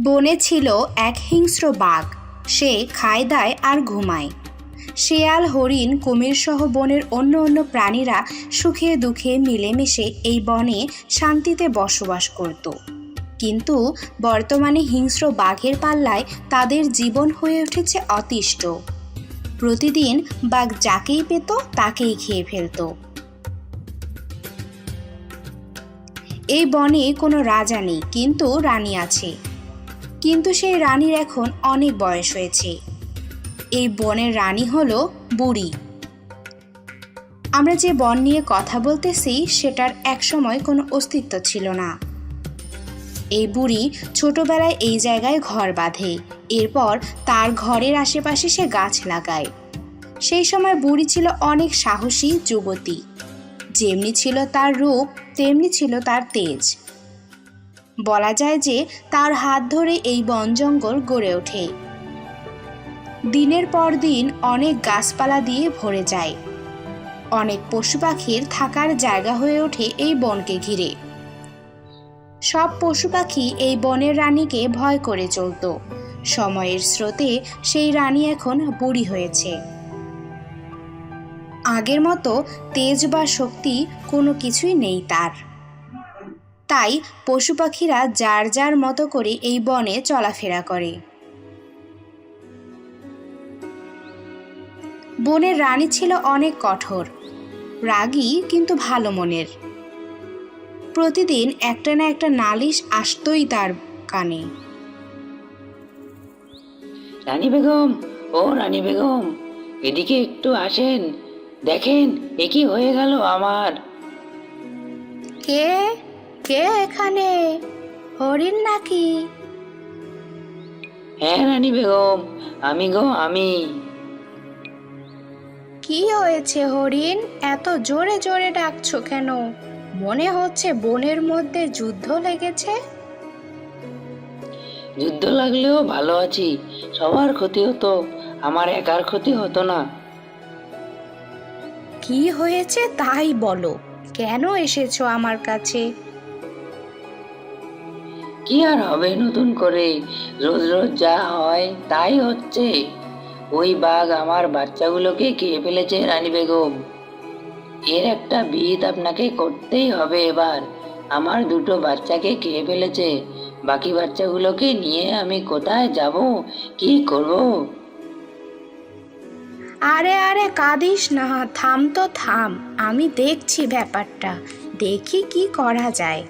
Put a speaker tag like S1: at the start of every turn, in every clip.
S1: বনে ছিল এক হিংস্র বাঘ। সে খায় দায় আর ঘুমায়। শেয়াল, হরিণ, কুমির সহ বনের অন্য অন্য প্রাণীরা সুখে দুঃখে মিলেমিশে এই বনে শান্তিতে বসবাস করত। কিন্তু বর্তমানে হিংস্র বাঘের পাল্লায় তাদের জীবন হয়ে উঠেছে অতিষ্ঠ। প্রতিদিন বাঘ যাকেই পেত তাকেই খেয়ে ফেলত। এই বনে কোনো রাজা নেই, কিন্তু রানী আছে। কিন্তু সেই রানীর এখন অনেক বয়স হয়েছে। এই বনের রানী হলো বুড়ি। আমরা যে বন নিয়ে কথা বলতেছি সেটার একসময় কোনো অস্তিত্ব ছিল না। এই বুড়ি ছোটবেলায় এই জায়গায় ঘর বাঁধে। এরপর তার ঘরের আশেপাশে সে গাছ লাগায়। সেই সময় বুড়ি ছিল অনেক সাহসী যুবতী। যেমনি ছিল তার রূপ, তেমনি ছিল তার তেজ। বলা যায় যে তার হাত ধরে এই বন জঙ্গল গড়ে ওঠে। দিনের পর দিন অনেক গাছপালা দিয়ে ভরে যায়। অনেক পশু পাখির থাকার জায়গা হয়ে ওঠে এই বনকে ঘিরে। সব পশু পাখি এই বনের রানীকে ভয় করে চলত। সময়ের স্রোতে সেই রানী এখন বুড়ি হয়েছে। আগের মতো তেজ বা শক্তি কোনো কিছুই নেই তার। তাই পশু পাখিরা যার যার মতো করে এই বনে চলাফেরা করে। বনের রানী ছিল অনেক কঠোর, রাগী কিন্তু ভালো মনের। প্রতিদিন একটা না একটা নালিশ আসতই তার কানে।
S2: রানী বেগম, ও রানী বেগম, এদিকে একটু আসেন। দেখেন এ কি হয়ে গেল আমার।
S1: কে কে এখানে? হরিণ নাকি?
S2: হ্যাঁ রানী বেগম, আমি গো আমি।
S1: কি হয়েছে হরিণ? এত জোরে জোরে ডাকছো কেন? মনে হচ্ছে বনের মধ্যে যুদ্ধ লেগেছে।
S2: যুদ্ধ লাগলেও ভালো আছি, সবার ক্ষতি হতো, আমার একার ক্ষতি হতো না।
S1: কি হয়েছে তাই বলো, কেন এসেছো আমার কাছে?
S2: কি আর হবে নতুন করে, রোজ রোজ যা হয় তাই হচ্ছে। ওই বাঘ আমার বাচ্চাগুলোকে খেয়ে ফেলেছে রানী বেগম। এর একটা বিহিত আপনাকে করতেই হবে এবার। আমার দুটো বাচ্চাকে খেয়ে ফেলেছে, বাকি বাচ্চাগুলোকে নিয়ে আমি কোথায় যাব, কি করব?
S1: আরে আরে কাঁদিস না, থাম তো থাম। আমি দেখছি ব্যাপারটা, দেখি কি করা যায়।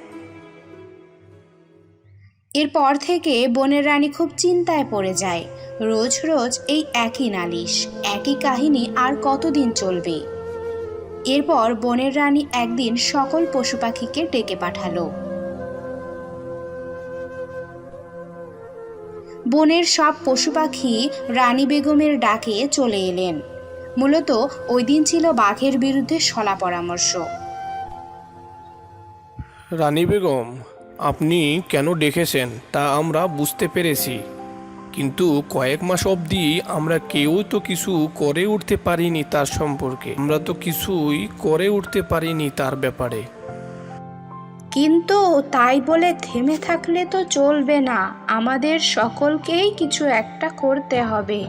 S1: এরপর থেকে বনের রানী খুব চিন্তায় পড়ে যায়। রোজ রোজ এই একই নালিশ, একই কাহিনী আর কতদিন চলবে? এরপর বনের রানী একদিন সকল পশু পাখিকে ডেকে পাঠালো। বনের সব পশু পাখি রানী বেগমের ডাকে চলে এলেন। মূলত ওই দিন ছিল বাঘের বিরুদ্ধে শলা পরামর্শ।
S3: রানী বেগম, আপনি কেন ডেকেছেন তা আমরা বুঝতে পেরেছি, কিন্তু কয়েক মাস অবধি আমরা কেউ তো কিছু করে উঠতে পারিনি তার সম্পর্কে। আমরা তো কিছুই করে উঠতে পারিনি তার ব্যাপারে।
S1: কিন্তু তাই বলে থেমে থাকলে তো চলবে না। আমাদের সকলকেই কিছু একটা করতে হবে।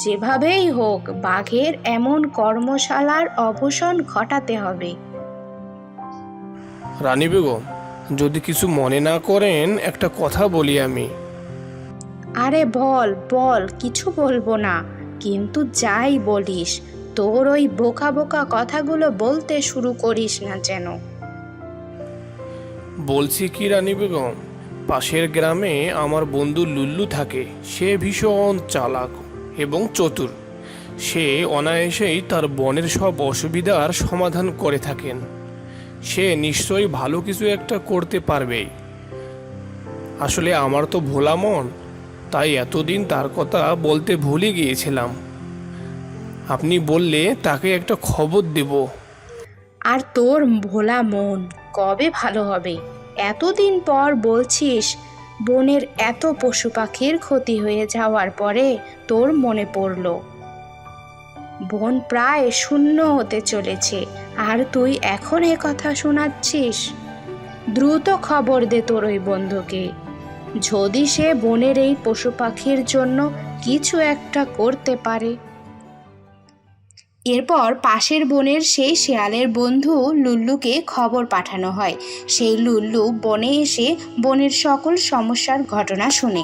S1: যেভাবেই হোক বাঘের এমন কর্মশালার অবসান ঘটাতে হবে।
S3: রানী বেগম, যদি কিছু মনে না করেন একটা কথা বলি আমি।
S1: আরে বল বল, কিছু বলবো না, কিন্তু যাই বলিস তোর ওই বোকা বোকা কথাগুলো বলতে শুরু করিস না যেন।
S3: বলছি কি রানী বেগম, পাশের গ্রামে আমার বন্ধু লুল্লু থাকে। সে ভীষণ চালাক এবং চতুর। সে অনায়াসেই তার বনের সব অসুবিধার সমাধান করে থাকেন। সে নিশ্চয়ই ভালো কিছু একটা করতে পারবেই। আসলে আমার তো ভোলা মন, তাই এতদিন তার কথা বলতে ভুলে গিয়েছিলাম। আপনি বললে তাকে একটা খবর দেব।
S1: আর তোর ভোলা মন কবে ভালো হবে? এতদিন পর বলছিস। বনের এত পশু পাখির ক্ষতি হয়ে যাওয়ার পরে তোর মনে পড়লো। বন প্রায় শূন্য হতে চলেছে, আর তুই এখন এ কথা শোনাচ্ছিস? দ্রুত খবর দে তোর ওই বন্ধুকে। যদি সে বনের এই পশু পাখির জন্য কিছু একটা করতে পারে। এরপর পাশের বনের সেই শেয়ালের বন্ধু লুল্লুকে খবর পাঠানো হয়। সেই লুল্লু বনে এসে বনের সকল সমস্যার ঘটনা শুনে,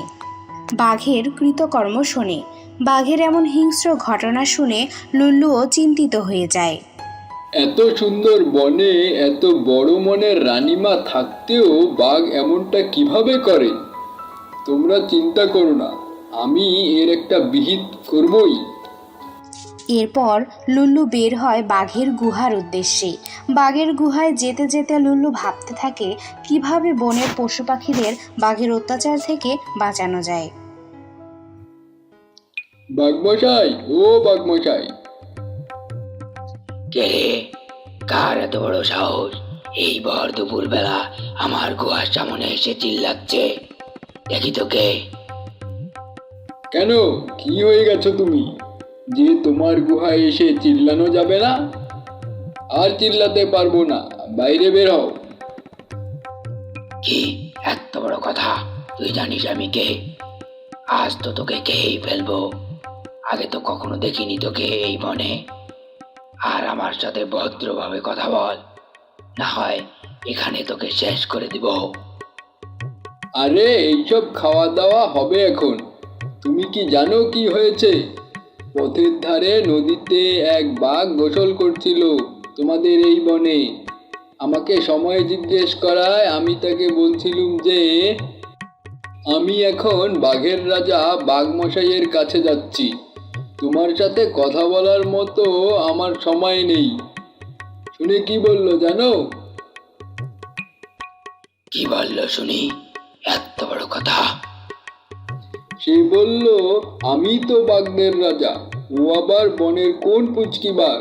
S1: বাঘের কৃতকর্ম শোনে। বাঘের এমন হিংস্র ঘটনা শুনে লুল্লুও চিন্তিত হয়ে যায়।
S4: এত সুন্দর বনে এত বড় মনের রানীমা থাকতেও বাঘ এমনটা কিভাবে করে? তোমরা চিন্তা করো না, আমি এর একটা বিহিত করবই।
S1: এরপর লুল্লু বের হয় বাঘের গুহার উদ্দেশ্যে। বাঘের গুহায় যেতে যেতে লুল্লু ভাবতে থাকে কিভাবে বনের পশু পাখিদের বাঘের অত্যাচার থেকে বাঁচানো যায়।
S4: বাঘমশাই, ও বাঘমশাই,
S2: কে রে? কার এত বড় সাহস এই ভর দুপুর বেলা আমার গুহার সামনে এসে চিল্লাচ্ছে? দেখি তো কে।
S4: কেন, কি হয়ে গেছো তুমি যে তোমার গুহায় এসে চিল্লানো যাবে না? আর চিল্লাতে পারবো না, বাইরে বের হও।
S2: কি এত বড় কথা? তুই জানিস আমি কে? আজ তো তোকে খেয়েই ফেলবো। আগে তো কখনো দেখিনি তোকে এই বনে। আর আমার সাথে ভদ্রভাবে কথা বল, না হয় এখানে তোকে শেষ করে দিব।
S4: আরে এইসব খাওয়া দাওয়া হবে এখন। তুমি কি জানো কি হয়েছে? পথের ধারে নদীতে এক বাঘ গোসল করছিল তোমাদের এই বনে। আমাকে সময় জিজ্ঞেস করায় আমি তাকে বলছিলুম যে আমি এখন বাঘের রাজা বাঘমশাইয়ের কাছে যাচ্ছি। তোমার সাথে কথা বলার মতো আমার সময় নেই। শুনে কি বললো জানো?
S2: কি বললো শুনি? এত বড় কথা?
S4: সে বলল, আমি তো বাঘদের রাজা। ও আবার বনের কোন পুচকি বাঘ?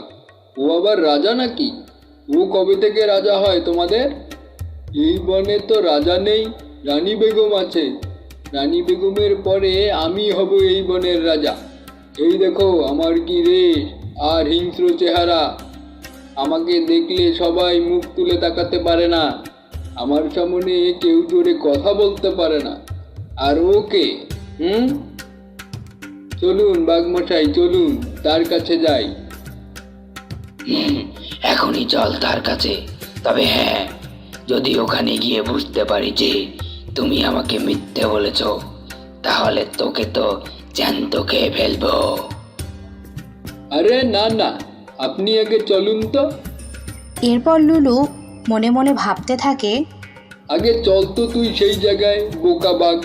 S4: ও আবার রাজা নাকি? ও কবে থেকে রাজা হয় তোমাদের? এই বনে তো রাজা নেই, রানী বেগম আছে। রানী বেগমের পরে আমি হব এই বনের রাজা। এই দেখো আমার কি রেশ আর হিংস্র চেহারা। আমাকে দেখলে সবাই মুখ তুলে তাকাতে পারে না। আমার সামনে কেউ জোরে কথা বলতে পারে না। আর ওকে চলুন বাঘমশাই, চলুন তার কাছে যাই।
S2: এখনই চল তার কাছে। তবে হ্যাঁ, যদি ওখানে গিয়ে বুঝতে পারি যে তুমি আমাকে মিথ্যে বলেছ, তাহলে তোকে তো জ্যান্ত খেয়ে ফেলবো।
S4: আরে না না, আপনি আগে চলুন তো।
S1: এরপর লুলু মনে মনে ভাবতে থাকে,
S4: আগে চল তো তুই সেই জায়গায়, বোকা বাঘ।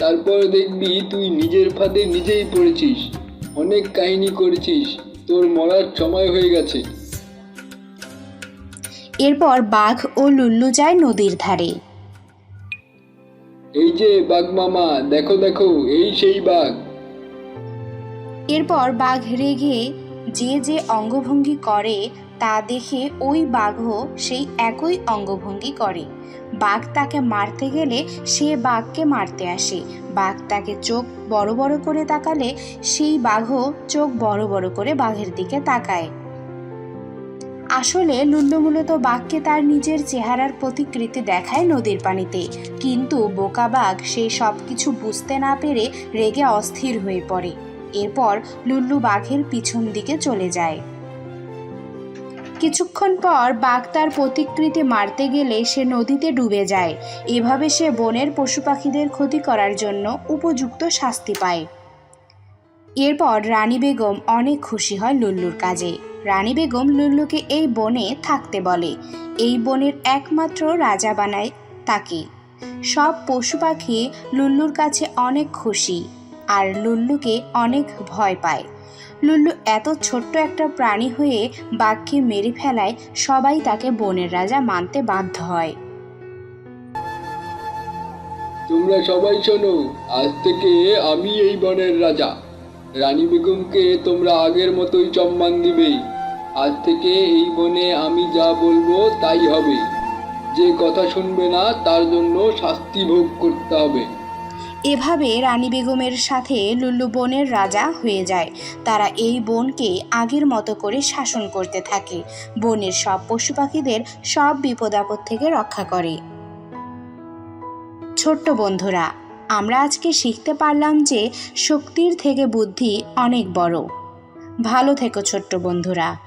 S4: তারপর দেখবি তুই নিজের ফাঁদে নিজেই পড়েছিস। অনেক কাহিনী করেছিস, তোর মরার সময় হয়ে গেছে।
S1: এরপর বাঘ ও লুল্লু যায় নদীর ধারে।
S4: এই যে বাঘ মামা, দেখো দেখো, এই সেই বাঘ।
S1: এরপর বাঘ রেগে যে যে অঙ্গভঙ্গি করে তা দেখে ওই বাঘও সেই একই অঙ্গভঙ্গি করে। বাঘ তাকে মারতে গেলে সে বাঘকে মারতে আসে। বাঘ তাকে চোখ বড় বড় করে তাকালে সেই বাঘও চোখ বড় বড় করে বাঘের দিকে তাকায়। আসলে লুল্লু মূলত বাঘকে তার নিজের চেহারার প্রতিকৃতি দেখায় নদীর পানিতে, কিন্তু বোকা বাঘ সেই সব কিছু বুঝতে না পেরে রেগে অস্থির হয়ে পড়ে। এরপর লুল্লু বাঘের পিছন দিকে চলে যায়। কিছুক্ষণ পর বাঘ তার প্রতিকৃতি মারতে গেলে সে নদীতে ডুবে যায়। এভাবে সে বনের পশু পাখিদের ক্ষতি করার জন্য উপযুক্ত শাস্তি পায়। এরপর রানী বেগম অনেক খুশি হয় লুল্লুর কাজে। রানী বেগম লুল্লুকে এই বনে থাকতে বলে। এই বনের একমাত্র রাজা বানায় তাকে। সব পশু পাখি লুল্লুর কাছে অনেক খুশি আর লুল্লুকে অনেক ভয় পায়। লুল্লু এত ছোট্ট একটা প্রাণী হয়ে বাঘকে মেরে ফেলায় সবাই তাকে বনের রাজা মানতে বাধ্য হয়।
S4: তোমরা সবাই শোনো, আজ থেকে আমি এই বনের রাজা। রানী বেগমকে তোমরা আগের মতোই সম্মান দিবে। আজ থেকে এই বনে আমি যা বলবো তাই হবে। যে কথা শুনবে না তার জন্য শাস্তি ভোগ করতে হবে।
S1: এভাবে রানী বেগমের সাথে লুল্লু বনের রাজা হয়ে যায়। তারা এই বনকে আগের মতো করে শাসন করতে থাকে। বনের সব পশু পাখিদের সব বিপদ আপদ থেকে রক্ষা করে। ছোট্ট বন্ধুরা, আমরা আজকে শিখতে পারলাম যে শক্তির থেকে বুদ্ধি অনেক বড়। ভালো থেকো ছোট্ট বন্ধুরা।